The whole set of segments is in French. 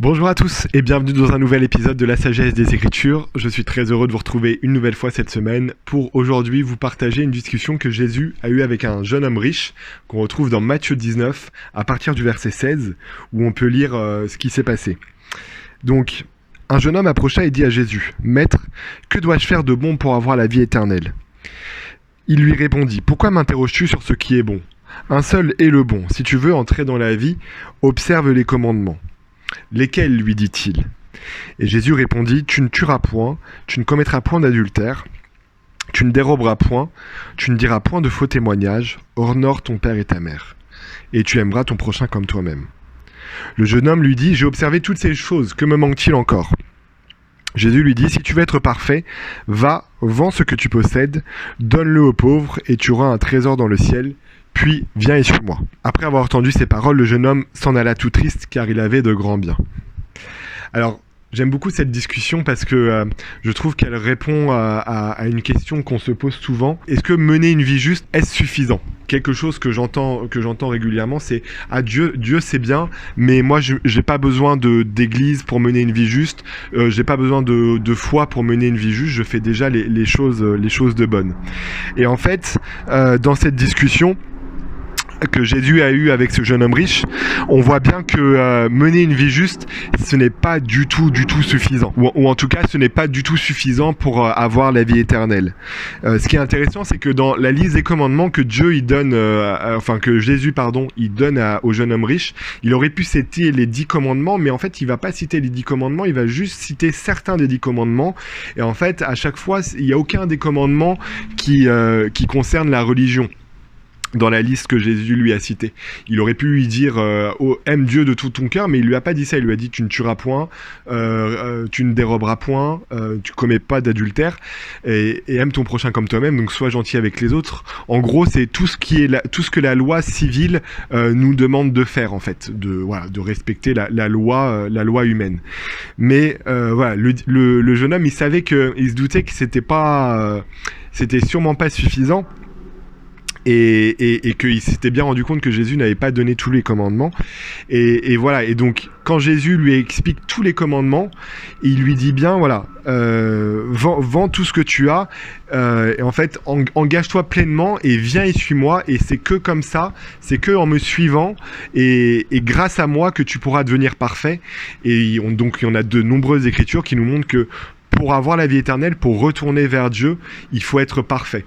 Bonjour à tous et bienvenue dans un nouvel épisode de la sagesse des Écritures. Je suis très heureux de vous retrouver une nouvelle fois cette semaine pour aujourd'hui vous partager une discussion que Jésus a eue avec un jeune homme riche qu'on retrouve dans Matthieu 19 à partir du verset 16 où on peut lire ce qui s'est passé. Donc, un jeune homme approcha et dit à Jésus : « Maître, que dois-je faire de bon pour avoir la vie éternelle ?» Il lui répondit : « Pourquoi m'interroges-tu sur ce qui est bon ? Un seul est le bon. Si tu veux entrer dans la vie, observe les commandements. » « Lesquels ? lui dit-il. Et Jésus répondit : « Tu ne tueras point, tu ne commettras point d'adultère, tu ne déroberas point, tu ne diras point de faux témoignages, honore ton père et ta mère, et tu aimeras ton prochain comme toi-même. » Le jeune homme lui dit : « J'ai observé toutes ces choses, que me manque-t-il encore ?» Jésus lui dit : « Si tu veux être parfait, va, vends ce que tu possèdes, donne-le aux pauvres, et tu auras un trésor dans le ciel. Puis, viens et suis-moi. » Après avoir entendu ces paroles, le jeune homme s'en alla tout triste, car il avait de grands biens. Alors, j'aime beaucoup cette discussion parce que je trouve qu'elle répond à une question qu'on se pose souvent. Est-ce que mener une vie juste, est-ce suffisant ? Quelque chose que j'entends régulièrement, c'est « Ah, Dieu c'est bien, mais moi j'ai pas besoin d'église pour mener une vie juste, j'ai pas besoin de foi pour mener une vie juste, je fais déjà les choses de bonne. » Et en fait, dans cette discussion que Jésus a eu avec ce jeune homme riche, on voit bien que mener une vie juste, ce n'est pas du tout suffisant. Ou en tout cas, ce n'est pas du tout suffisant pour avoir la vie éternelle. Ce qui est intéressant, c'est que dans la liste des commandements que Jésus donne au jeune homme riche, il aurait pu citer les 10 commandements, mais en fait, il va pas citer les 10 commandements, il va juste citer certains des 10 commandements. Et en fait, à chaque fois, il n'y a aucun des commandements qui concerne la religion dans la liste que Jésus lui a citée. Il aurait pu lui dire aime Dieu de tout ton cœur, mais il lui a pas dit ça. Il lui a dit tu ne tueras point, tu ne déroberas point, tu commets pas d'adultère et aime ton prochain comme toi-même. Donc sois gentil avec les autres. En gros, c'est tout ce que la loi civile nous demande de faire en fait, de respecter la loi humaine. Mais le jeune homme, il se doutait que c'était sûrement pas suffisant. Et qu'il s'était bien rendu compte que Jésus n'avait pas donné tous les commandements. Et voilà. Et donc, quand Jésus lui explique tous les commandements, il lui dit bien, voilà, vends tout ce que tu as, et en fait, engage-toi pleinement et viens et suis-moi. Et c'est que comme ça, c'est que en me suivant et grâce à moi que tu pourras devenir parfait. Et donc, il y en a de nombreuses écritures qui nous montrent que pour avoir la vie éternelle, pour retourner vers Dieu, il faut être parfait.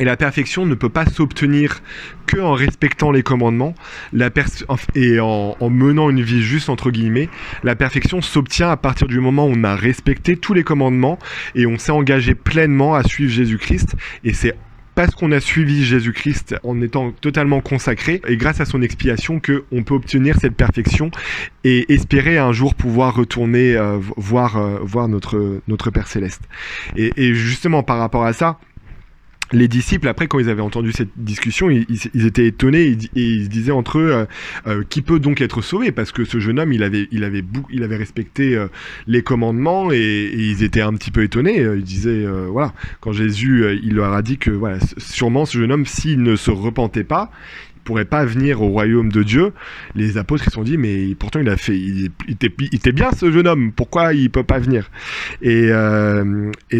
Et la perfection ne peut pas s'obtenir que en respectant les commandements et en menant une vie juste, entre guillemets. La perfection s'obtient à partir du moment où on a respecté tous les commandements et on s'est engagé pleinement à suivre Jésus-Christ. Et c'est parce qu'on a suivi Jésus-Christ en étant totalement consacré et grâce à son expiation qu'on peut obtenir cette perfection et espérer un jour pouvoir retourner voir notre Père Céleste. Et justement, par rapport à ça, les disciples, après, quand ils avaient entendu cette discussion, ils étaient étonnés et ils se disaient entre eux qui peut donc être sauvé, parce que ce jeune homme, il avait respecté les commandements et ils étaient un petit peu étonnés. Ils disaient, voilà, quand Jésus il leur a dit que voilà, sûrement ce jeune homme, s'il ne se repentait pas, pourrait pas venir au royaume de Dieu. Les apôtres ils se sont dit mais pourtant il était bien ce jeune homme, pourquoi il peut pas venir? Et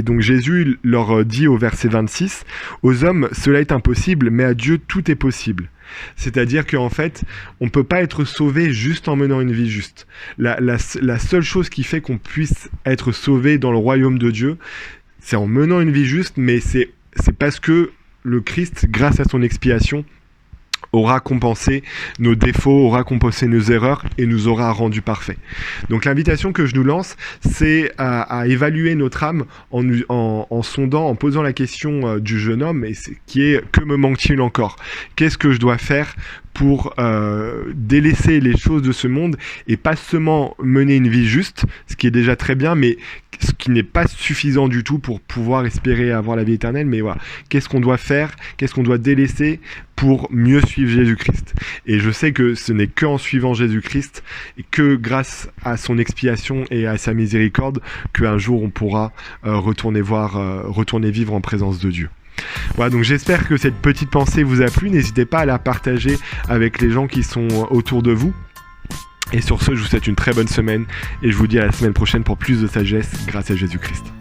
donc Jésus leur dit au verset 26 : aux hommes cela est impossible, mais à Dieu tout est possible. C'est-à-dire qu'en fait, on ne peut pas être sauvé juste en menant une vie juste. La seule chose qui fait qu'on puisse être sauvé dans le royaume de Dieu, c'est en menant une vie juste, mais c'est parce que le Christ, grâce à son expiation, aura compensé nos défauts, aura compensé nos erreurs et nous aura rendus parfaits. Donc l'invitation que je nous lance, c'est à évaluer notre âme en sondant, en posant la question du jeune homme, qui est « Que me manque-t-il encore ? Qu'est-ce que je dois faire pour délaisser les choses de ce monde et pas seulement mener une vie juste, ce qui est déjà très bien, mais ce qui n'est pas suffisant du tout pour pouvoir espérer avoir la vie éternelle. Mais voilà, qu'est-ce qu'on doit faire, qu'est-ce qu'on doit délaisser pour mieux suivre Jésus-Christ. Et je sais que ce n'est qu'en suivant Jésus-Christ et que grâce à son expiation et à sa miséricorde qu'un jour on pourra retourner vivre en présence de Dieu. Voilà, donc j'espère que cette petite pensée vous a plu. N'hésitez pas à la partager avec les gens qui sont autour de vous. Et sur ce, je vous souhaite une très bonne semaine et je vous dis à la semaine prochaine pour plus de sagesse grâce à Jésus-Christ.